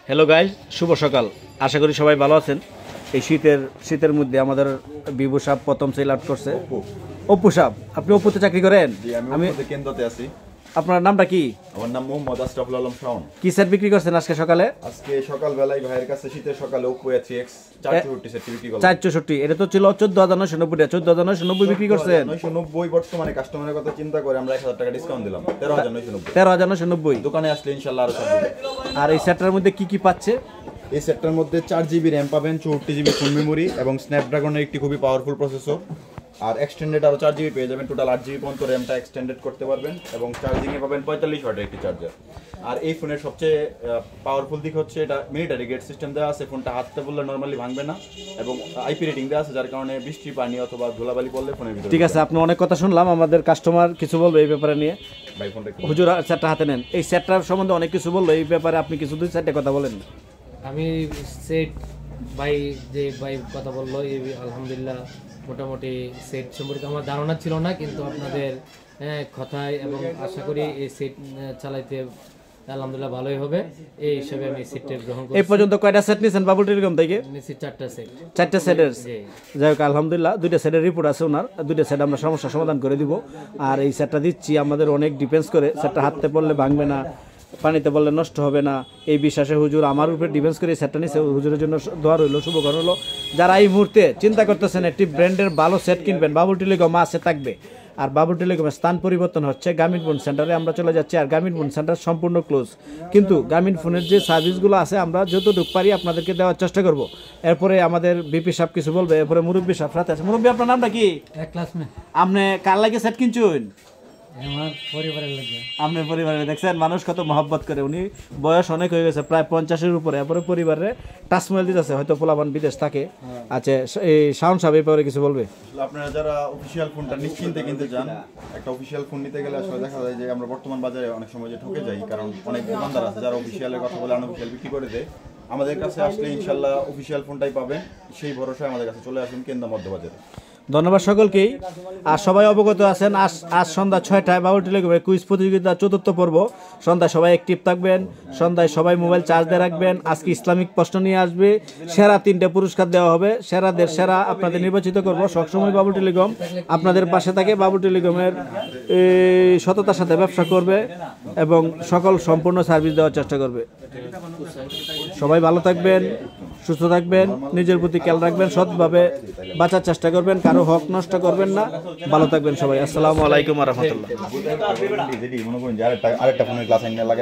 Hello guys, শুভ সকাল। আশা করি সবাই ভালো আছেন। এই শীতের মধ্যে আমাদের বিভু সাহেব প্রথম সেল আউট করছে। অপু সাহেব, আপনি অপুতে চাকরি করেন? আমি কেন্দ্রতে আছি। আপনার নামটা কি? আমার নাম মোহাম্মদ আশরাফুল আলম শাওন। কি সেট বিক্রি করছেন আজকে সকালে? আজকে সকালবেলায় ভাইয়ের কাছে শীতের সকালে Oppo A3X 464 সেট বিক্রি করলাম। 464, এটা তো ছিল 14990 টাকা। 14990 বিক্রি করছেন। 990 বর্তমানে কাস্টমারের কথা চিন্তা করে আমরা 1000 টাকা ডিসকাউন্ট দিলাম। 13990। 13990 দোকানে আসলে ইনশাআল্লাহ আরো ছাড় দেব। আর এই সেটটার মধ্যে কি কি পাচ্ছে? এই সেটটার মধ্যে 4GB RAM পাবেন, 64GB ফুল মেমোরি এবং স্ন্যাপড্রাগনের একটি খুবই পাওয়ারফুল প্রসেসর। আর এক্সটেন্ডেড আরো 4GB পেয়ে যাবেন। টোটাল 8GB পর্যন্ত র্যামটা এক্সটেন্ডেড করতে পারবেন এবং চার্জিং এ পাবেন 45 ওয়াটের একটি চার্জার। আর এই ফোনের সবচেয়ে পাওয়ারফুল দিক হচ্ছে এটা মিলিটারি গ্রেড সিস্টেম দেওয়া আছে। ফোনটা হাতে বললে নরমালি ভাঙবে না এবং আইপি রেটিং দেওয়া আছে, যার কারণে বৃষ্টি পানি অথবা ধুলাবালি পড়লে ফোনের ভিতরে। ঠিক আছে, আপনি অনেক কথা শুনলাম। আমাদের কাস্টমার কিছু বলবে এই ব্যাপারে নিয়ে। ভাই ফোনটা হুজুর সেটটা হাতে নেন। এই সেটটার সম্বন্ধে অনেক কিছু বললো, এই ব্যাপারে আপনি কিছু দুই চারটে কথা বলেন। আমি সেট ভাই কথা বললো, আলহামদুলিল্লাহ মোটামুটি সেট সম্পর্কে আমার ধারণা ছিল না, কিন্তু আপনাদের কথায় এবং আশা করি এই সেট চালাইতে আলহামদুলিল্লাহ ভালোই হবে। এই হিসাবে আমি সেটটা গ্রহণ করি। এই পর্যন্ত কয়টা সেট নিয়েছেন বাবুল টেলিকম থেকে? নিয়েছি 4টা সেট। 4টা সেটের, যাই হোক আলহামদুলিল্লাহ। 2টা সেটের রিপোর্ট আছে ওনার। 2টা সেট আমরা সমস্যার সমাধান করে দিব। আর এই সেটটা দিচ্ছি আমাদের অনেক ডিপেন্ডস করে। সেটটা হাতে পড়লে ভাঙবে না, পানিতে বললে নষ্ট হবে না, এই বিশ্বাসে হুজুর আমার উপরে ডিফেন্স করে সেটটা নিচ্ছে। হুজুরের জন্য দোয়া রইল, শুভকামনা হলো। যারা এই মুহূর্তে চিন্তা করতেছেন একটি ব্র্যান্ডের ভালো সেট কিনবেন, বাবুল টেলিকম আছে থাকবে। আর বাবুল টেলিকমের স্থান পরিবর্তন হচ্ছে, গ্রামীণ ফোন সেন্টারে আমরা চলে যাচ্ছি। আর গ্রামীণ ফোন সেন্টার সম্পূর্ণ ক্লোজ, কিন্তু গ্রামীণ ফোনের যে সার্ভিসগুলো আছে আমরা যতটুকু পারি আপনাদেরকে দেওয়ার চেষ্টা করব। এরপরে আমাদের বিপি সাহেব কিছু বলবে, এরপরে মুরব্বী সাহেব সাথে আছে। মুরব্বী, আপনার নামটা কি? আপনি কার লাগে সেট কিনছেন? আমার পরিবারের লাগে। আপনার পরিবারে দেখছেন মানুষ কত মহব্বত করে। উনি বয়স অনেক হয়ে গেছে, প্রায় 50-এর উপরে। এরপরে পরিবারে টাচমোবাইল দিতেছে, হয়তো পোলাপান বিদেশ থাকে। আচ্ছা, এই শাওন সাহেব এই পরে কিছু বলবে। আপনারা যারা অফিশিয়াল ফোনটা নিশ্চিন্তে কিনতে চান, একটা অফিশিয়াল ফোন নিতে গেলে আসলে দেখা যায় যে আমরা বর্তমান বাজারে অনেক সময় যে ঠকে যাই, কারণ অনেক দোকানদার আছে যারা অফিশিয়ালের কথা বলে আনঅফিশিয়াল বিক্রি করে দেয়। আমাদের কাছে আসলে ইনশাল্লাহ অফিশিয়াল ফোনটাই পাবেন। সেই ভরসায় আমাদের কাছে চলে আসুন কেন্দ্র মধ্যবাজারে। ধন্যবাদ সকলকেই। আর সবাই অবগত আছেন, আজ সন্ধ্যা 6টায় বাবুল টেলিকমের কুইজ প্রতিযোগিতা 4র্থ পর্ব। সন্ধ্যায় সবাই অ্যাক্টিভ থাকবেন, সন্ধ্যায় সবাই মোবাইল চার্জ দিয়ে রাখবেন। আজকে ইসলামিক প্রশ্ন নিয়ে আসবে, সেরা 3টে পুরস্কার দেওয়া হবে। সেরাদের সেরা আপনাদের নির্বাচিত করব। সবসময় বাবুল টেলিকম আপনাদের পাশে থাকে। বাবুল টেলিকমের সততার সাথে ব্যবসা করবে এবং সকল সম্পূর্ণ সার্ভিস দেওয়ার চেষ্টা করবে। সবাই ভালো থাকবেন, সুস্থ থাকবেন, নিজের প্রতি খেয়াল রাখবেন, সৎভাবে বাঁচার চেষ্টা করবেন, কারো হক নষ্ট করবেন না। ভালো থাকবেন সবাই। আসসালামু আলাইকুম ওয়া রাহমাতুল্লাহ। মনে করেন যে আরেকটা ফোনের গ্লাস আইনা লাগাই